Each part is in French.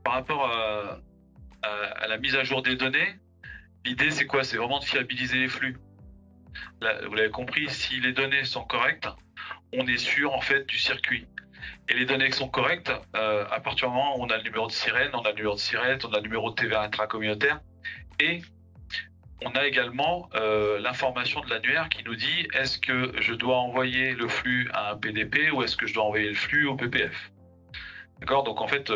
par rapport à la mise à jour des données, l'idée c'est quoi? C'est vraiment de fiabiliser les flux. Là, vous l'avez compris, si les données sont correctes, on est sûr en fait du circuit. Et les données qui sont correctes, à partir du moment où on a le numéro de sirène, on a le numéro de sirène, on a le numéro de TVA intracommunautaire, et on a également l'information de l'annuaire qui nous dit est-ce que je dois envoyer le flux à un PDP ou est-ce que je dois envoyer le flux au PPF. D'accord? Donc en fait,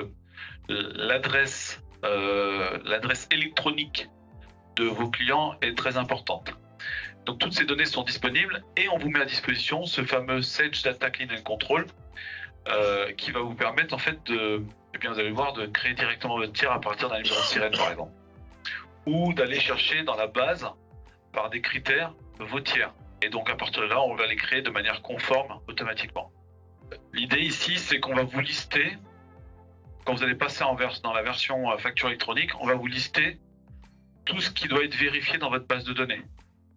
l'adresse électronique de vos clients est très importante. Donc toutes ces données sont disponibles et on vous met à disposition ce fameux Sage Data Clean and Control qui va vous permettre en fait et bien vous allez voir, de créer directement votre tiers à partir d'un numéro de sirène par exemple, ou d'aller chercher dans la base par des critères vos tiers. Et donc à partir de là, on va les créer de manière conforme automatiquement. L'idée ici, c'est qu'on va vous lister, quand vous allez passer dans la version facture électronique, on va vous lister tout ce qui doit être vérifié dans votre base de données.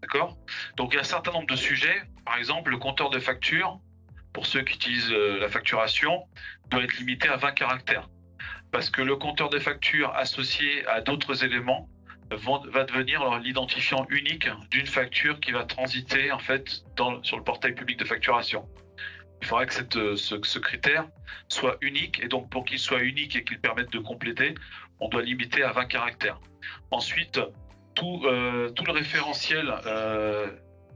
D'accord? Donc il y a un certain nombre de sujets, par exemple le compteur de facture, pour ceux qui utilisent la facturation, doit être limité à 20 caractères. Parce que le compteur de facture associé à d'autres éléments va devenir l'identifiant unique d'une facture qui va transiter en fait sur le portail public de facturation. Il faudra que ce critère soit unique, et donc pour qu'il soit unique et qu'il permette de compléter, on doit limiter à 20 caractères. Ensuite, tout le référentiel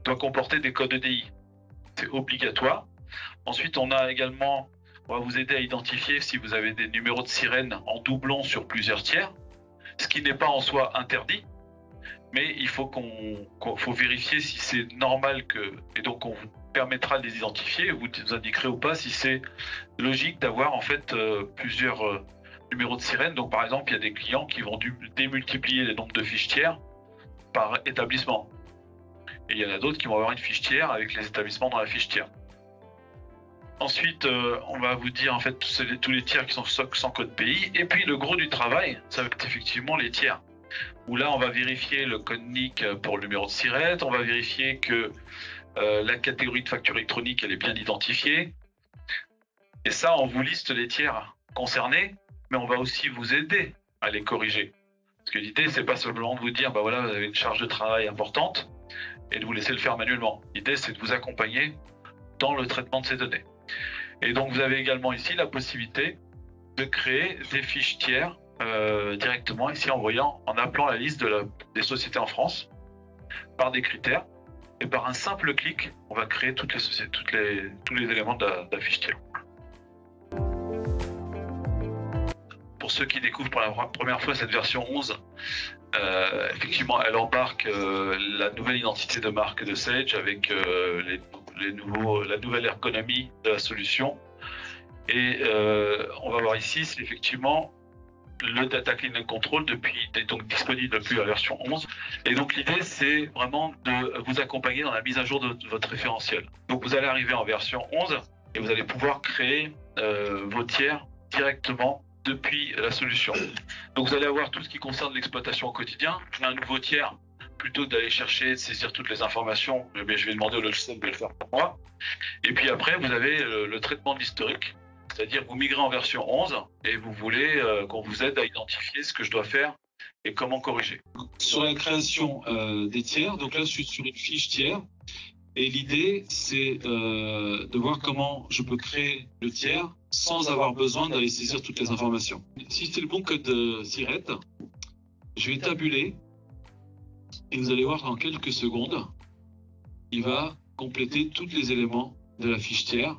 doit comporter des codes EDI. C'est obligatoire. Ensuite, on va vous aider à identifier si vous avez des numéros de sirène en doublon sur plusieurs tiers, ce qui n'est pas en soi interdit, mais il faut faut vérifier si c'est normal et donc on vous permettra de les identifier, vous indiquerez ou pas si c'est logique d'avoir en fait plusieurs numéros de sirène. Donc par exemple, il y a des clients qui vont démultiplier les nombres de fiches tiers par établissement. Et il y en a d'autres qui vont avoir une fiche tiers avec les établissements dans la fiche tiers. Ensuite, on va vous dire en fait tous les tiers qui sont sans code pays. Et puis le gros du travail, ça va être effectivement les tiers. Où là, on va vérifier le code NIC pour le numéro de sirène, on va vérifier que la catégorie de facture électronique, elle est bien identifiée. Et ça, on vous liste les tiers concernés, mais on va aussi vous aider à les corriger. Parce que l'idée, c'est pas simplement de vous dire, bah voilà, vous avez une charge de travail importante et de vous laisser le faire manuellement. L'idée, c'est de vous accompagner dans le traitement de ces données. Et donc, vous avez également ici la possibilité de créer des fiches tiers directement ici en appelant la liste des sociétés en France par des critères, et par un simple clic, on va créer toutes les sociétés, tous les éléments de la fiche tiers. Pour ceux qui découvrent pour la première fois cette version 11, effectivement, elle embarque la nouvelle identité de marque de Sage avec la nouvelle ergonomie de la solution. Et on va voir ici, c'est effectivement le Data Clean and Control est donc disponible depuis la version 11. Et donc l'idée, c'est vraiment de vous accompagner dans la mise à jour de votre référentiel. Donc vous allez arriver en version 11 et vous allez pouvoir créer vos tiers directement depuis la solution. Donc vous allez avoir tout ce qui concerne l'exploitation au quotidien. Un nouveau tiers, plutôt que d'aller chercher, de saisir toutes les informations, je vais demander au logiciel de le faire pour moi. Et puis après, vous avez le traitement de l'historique. C'est-à-dire que vous migrez en version 11 et vous voulez qu'on vous aide à identifier ce que je dois faire et comment corriger. Sur la création des tiers, donc là je suis sur une fiche tiers et l'idée c'est de voir comment je peux créer le tiers sans avoir besoin d'aller saisir toutes les informations. Si c'est le bon code SIRET, je vais tabuler et vous allez voir qu'en quelques secondes, il va compléter tous les éléments de la fiche tiers,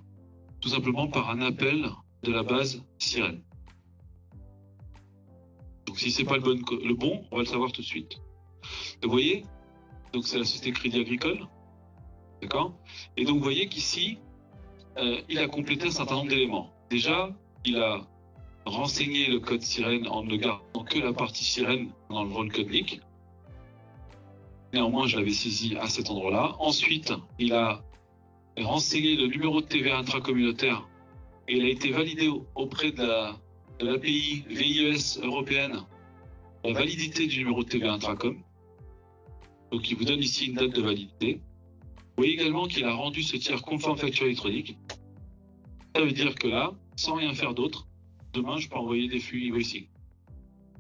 tout simplement par un appel de la base sirène. Donc si c'est pas le bon, on va le savoir tout de suite. Vous voyez, donc c'est la société Crédit Agricole, d'accord? Et donc vous voyez qu'ici, il a complété un certain nombre d'éléments. Déjà, il a renseigné le code sirène en ne gardant que la partie sirène dans le rôle code NIC. Néanmoins, je l'avais saisi à cet endroit-là. Ensuite, il a renseigné le numéro de TVA intracommunautaire et il a été validé auprès de l'API VIES européenne, la validité du numéro de TVA intracom. Donc il vous donne ici une date de validité. Vous voyez également qu'il a rendu ce tiers conforme facture électronique. Ça veut dire que là, sans rien faire d'autre, demain je peux envoyer des flux ici.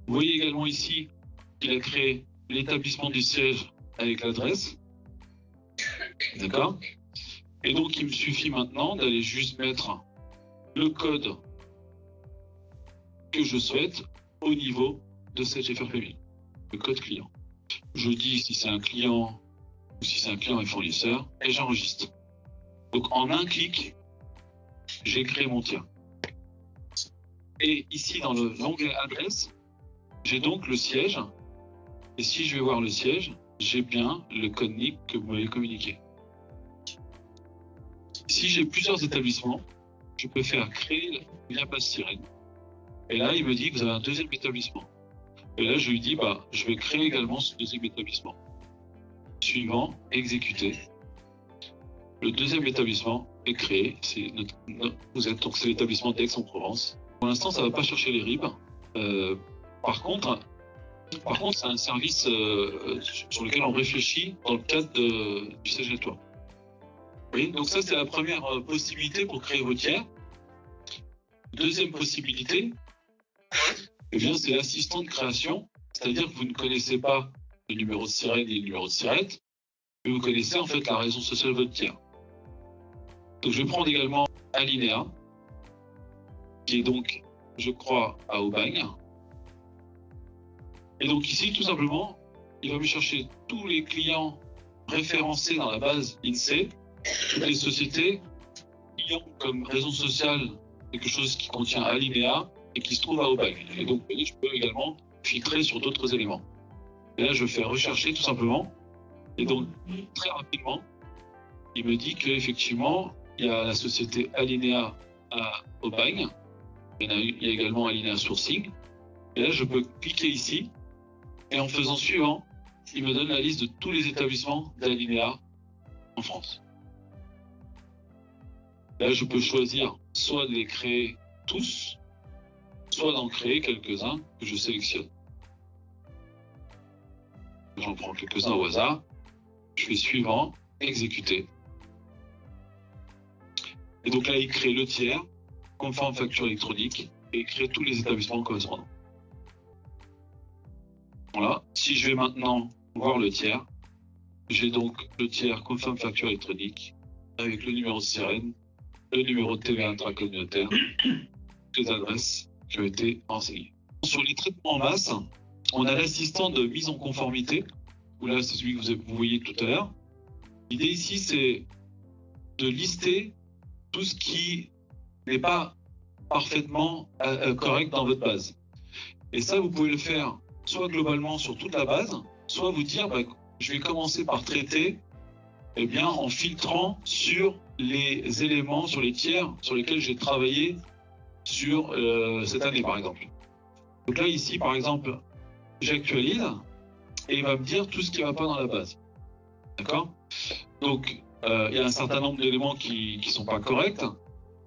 Vous voyez également ici qu'il a créé l'établissement du siège avec l'adresse. D'accord? Et donc, il me suffit maintenant d'aller juste mettre le code que je souhaite au niveau de cette GFRP1000, le code client. Je dis si c'est un client ou si c'est un client et fournisseur et j'enregistre. Donc, en un clic, j'ai créé mon tiers. Et ici, dans l'onglet adresse, j'ai donc le siège. Et si je vais voir le siège, j'ai bien le code NIC que vous m'avez communiqué. Si j'ai plusieurs établissements, je peux faire créer via base sirène. Et là, il me dit que vous avez un deuxième établissement. Et là, je lui dis, je vais créer également ce deuxième établissement. Suivant, exécuter. Le deuxième établissement est créé. C'est l'établissement d'Aix-en-Provence. Pour l'instant, ça ne va pas chercher les RIB. Par contre, c'est un service sur lequel on réfléchit dans le cadre du siège network. Oui, donc ça, c'est la première possibilité pour créer vos tiers. Deuxième possibilité, eh bien, c'est l'assistant de création, c'est-à-dire que vous ne connaissez pas le numéro de sirène et le numéro de sirette, mais vous connaissez en fait la raison sociale de votre tiers. Donc je vais prendre également Alinéa, qui est donc, je crois, à Aubagne. Et donc ici, tout simplement, il va me chercher tous les clients référencés dans la base INSEE, toutes les sociétés qui ont comme raison sociale quelque chose qui contient Alinéa et qui se trouve à Aubagne. Et donc, je peux également filtrer sur d'autres éléments. Et là, je fais rechercher tout simplement. Et donc, très rapidement, il me dit qu'effectivement, il y a la société Alinéa à Aubagne. Il y a également Alinéa Sourcing. Et là, je peux cliquer ici. Et en faisant suivant, il me donne la liste de tous les établissements d'Alinéa en France. Là, je peux choisir soit de les créer tous, soit d'en créer quelques-uns que je sélectionne. J'en prends quelques-uns au hasard. Je fais suivant, exécuter. Et donc là, il crée le tiers, conforme facture électronique, et il crée tous les établissements correspondants. Voilà. Si je vais maintenant voir le tiers, j'ai donc le tiers conforme facture électronique avec le numéro de sirène, le numéro de TVA intracommunautaire, les adresses qui ont été renseignées. Sur les traitements en masse, on a l'assistant de mise en conformité, où là c'est celui que vous voyez tout à l'heure. L'idée ici c'est de lister tout ce qui n'est pas parfaitement correct dans votre base. Et ça vous pouvez le faire soit globalement sur toute la base, soit vous dire je vais commencer par traiter en filtrant sur les éléments, sur les tiers sur lesquels j'ai travaillé sur cette année par exemple. Donc là ici par exemple, j'actualise et il va me dire tout ce qui ne va pas dans la base. D'accord? Donc il y a un certain nombre d'éléments qui ne sont pas corrects.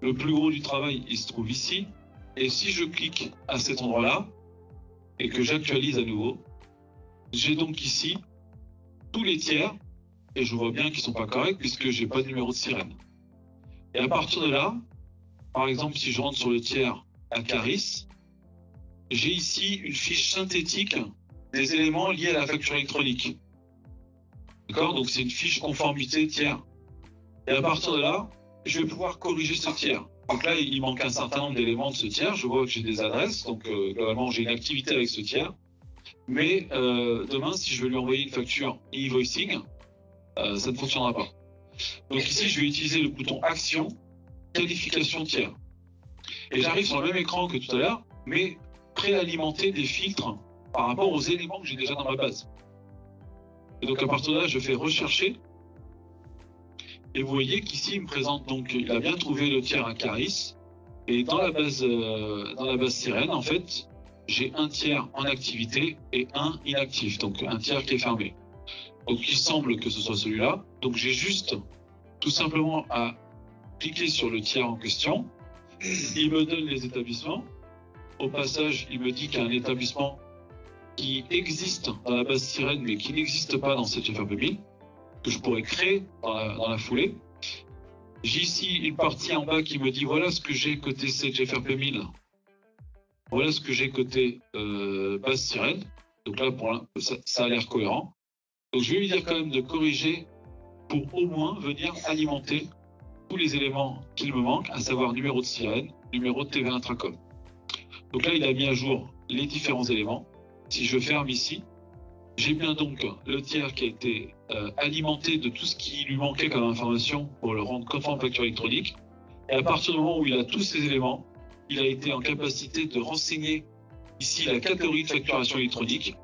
Le plus gros du travail, il se trouve ici. Et si je clique à cet endroit-là et que j'actualise à nouveau, j'ai donc ici tous les tiers et je vois bien qu'ils ne sont pas corrects puisque je n'ai pas de numéro de sirène. Et à partir de là, par exemple, si je rentre sur le tiers à Caris, j'ai ici une fiche synthétique des éléments liés à la facture électronique. D'accord? Donc c'est une fiche conformité tiers. Et à partir de là, je vais pouvoir corriger ce tiers. Donc là, il manque un certain nombre d'éléments de ce tiers. Je vois que j'ai des adresses, donc globalement, j'ai une activité avec ce tiers. Mais demain, si je veux lui envoyer une facture e-invoicing, ça ne fonctionnera pas. Donc ici, je vais utiliser le bouton Action, qualification tiers. Et j'arrive sur le même écran que tout à l'heure, mais préalimenter des filtres par rapport aux éléments que j'ai déjà dans ma base. Et donc à partir de là, je fais rechercher. Et vous voyez qu'ici, il me présente donc, il a bien trouvé le tiers à Caris. Et dans la base sirène, en fait, j'ai un tiers en activité et un inactif, donc un tiers qui est fermé. Donc il semble que ce soit celui-là. Donc j'ai juste tout simplement à cliquer sur le tiers en question. Il me donne les établissements. Au passage, il me dit qu'il y a un établissement qui existe dans la base sirène, mais qui n'existe pas dans cette GFRP1000, que je pourrais créer dans la foulée. J'ai ici une partie en bas qui me dit voilà ce que j'ai côté cette GFRP1000 Voilà ce que j'ai côté base sirène. Donc là, ça a l'air cohérent. Donc je vais lui dire quand même de corriger pour au moins venir alimenter tous les éléments qu'il me manque, à savoir numéro de sirène, numéro de TVA intracom. Donc là, il a mis à jour les différents éléments. Si je ferme ici, j'ai bien donc le tiers qui a été alimenté de tout ce qui lui manquait comme information pour le rendre conforme facture électronique. Et à partir du moment où il a tous ces éléments, il a été en capacité de renseigner ici la catégorie de facturation électronique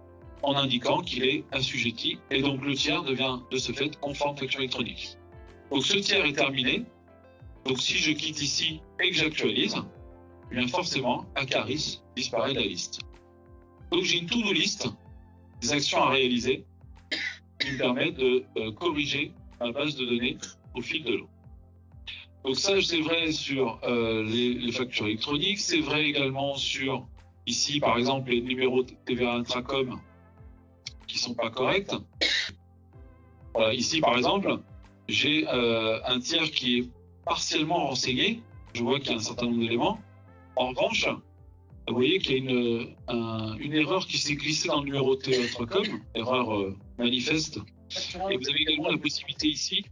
en indiquant qu'il est assujetti. Et donc le tiers devient de ce fait conforme facture électronique. Donc ce tiers est terminé. Donc si je quitte ici et que j'actualise, eh bien forcément, Acaris disparaît de la liste. Donc j'ai une to-do list des actions à réaliser qui me permet de corriger ma base de données au fil de l'eau. Donc ça, c'est vrai sur les factures électroniques, c'est vrai également sur, ici par exemple, les numéros de TVA intracom qui sont pas corrects. Voilà, ici par exemple, j'ai un tiers qui est partiellement renseigné, je vois qu'il y a un certain nombre d'éléments. En revanche, vous voyez qu'il y a une erreur qui s'est glissée dans le numéro de TVA intracom, erreur manifeste. Et vous avez également la possibilité ici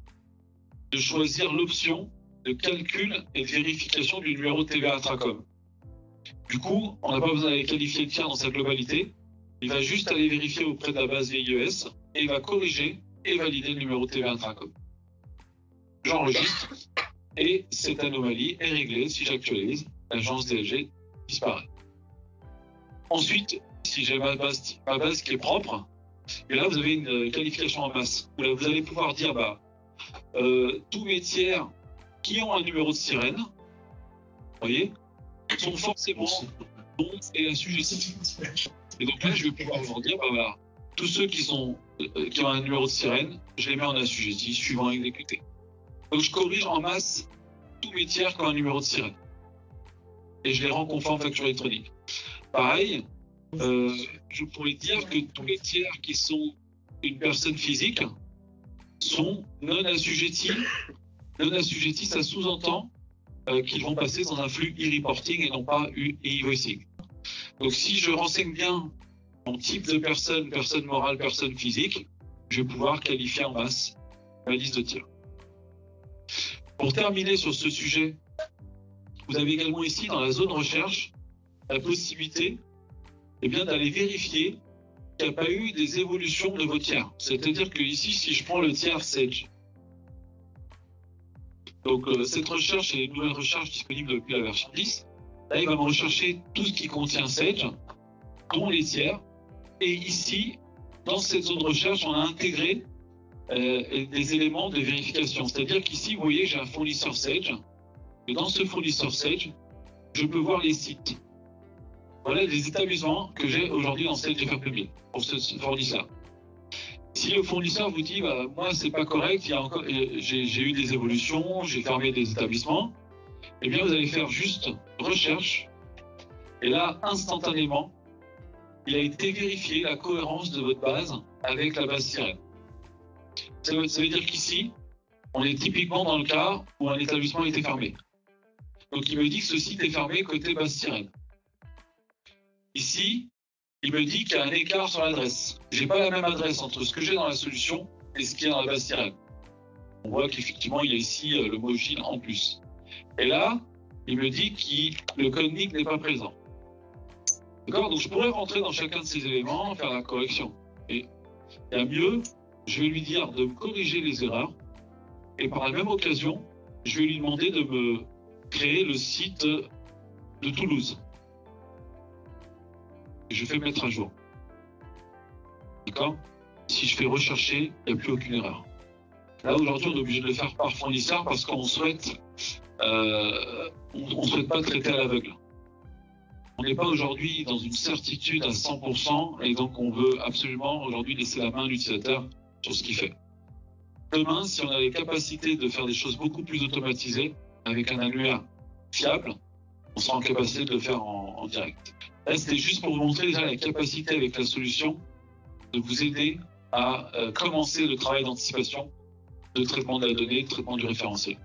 de choisir l'option de calcul et de vérification du numéro de TVA intracom. Du coup, on n'a pas besoin d'aller qualifier le tiers dans sa globalité. Il va juste aller vérifier auprès de la base VIES et il va corriger et valider le numéro de TVA intracom. J'enregistre et cette anomalie est réglée. Si j'actualise, l'agence DLG disparaît. Ensuite, si j'ai ma base qui est propre, et là vous avez une qualification en masse, où là vous allez pouvoir dire tous mes tiers qui ont un numéro de sirène, vous voyez, sont forcément bons et assujettis. Et donc là, je vais pouvoir vous dire, voilà, tous ceux qui ont un numéro de sirène, je les mets en assujettis, suivant exécuté. Donc je corrige en masse tous mes tiers qui ont un numéro de sirène. Et je les rends conformes facture électronique. Pareil, je pourrais dire que tous les tiers qui sont une personne physique sont non assujettis. Non assujettis, ça sous-entend qu'ils vont passer dans un flux e-reporting et non pas e-invoicing. Donc si je renseigne bien mon type de personne, personne morale, personne physique, je vais pouvoir qualifier en masse ma liste de tiers. Pour terminer sur ce sujet, vous avez également ici dans la zone recherche la possibilité d'aller vérifier qu'il n'y a pas eu des évolutions de vos tiers. C'est-à-dire que ici, si je prends le tiers Sage, donc cette recherche est une nouvelle recherche disponible depuis la version 10. Là, il va me rechercher tout ce qui contient Sage, dont les tiers. Et ici, dans cette zone de recherche, on a intégré des éléments de vérification. C'est-à-dire qu'ici, vous voyez, j'ai un fournisseur Sage. Et dans ce fournisseur Sage, je peux voir les sites. Voilà les établissements que j'ai aujourd'hui dans Sage FR Public pour ce fournisseur. Si le fournisseur vous dit, moi, c'est pas correct, j'ai eu des évolutions, j'ai fermé des établissements, eh bien, vous allez faire juste recherche. Et là, instantanément, il a été vérifié la cohérence de votre base avec la base sirène. Ça veut dire qu'ici, on est typiquement dans le cas où un établissement a été fermé. Donc, il me dit que ce site est fermé côté base sirène. Ici, il me dit qu'il y a un écart sur l'adresse. Je n'ai pas la même adresse entre ce que j'ai dans la solution et ce qu'il y a dans la base sirène. On voit qu'effectivement, il y a ici le mot Gilles en plus. Et là, il me dit que le code NIC n'est pas présent. D'accord? Donc, je pourrais rentrer dans chacun de ces éléments, faire la correction. Et il y a mieux, je vais lui dire de me corriger les erreurs. Et par la même occasion, je vais lui demander de me créer le site de Toulouse. Je fais mettre à jour. D'accord? Si je fais rechercher, il n'y a plus aucune erreur. Là, aujourd'hui, on est obligé de le faire par fournisseur parce qu'on souhaite, souhaite pas traiter à l'aveugle. On n'est pas aujourd'hui dans une certitude à 100% et donc on veut absolument aujourd'hui laisser la main à l'utilisateur sur ce qu'il fait. Demain, si on a les capacités de faire des choses beaucoup plus automatisées avec un annuaire fiable, on sera en capacité de le faire en direct. Là, c'était juste pour vous montrer déjà la capacité avec la solution de vous aider à commencer le travail d'anticipation, de traitement de la donnée, de traitement du référentiel.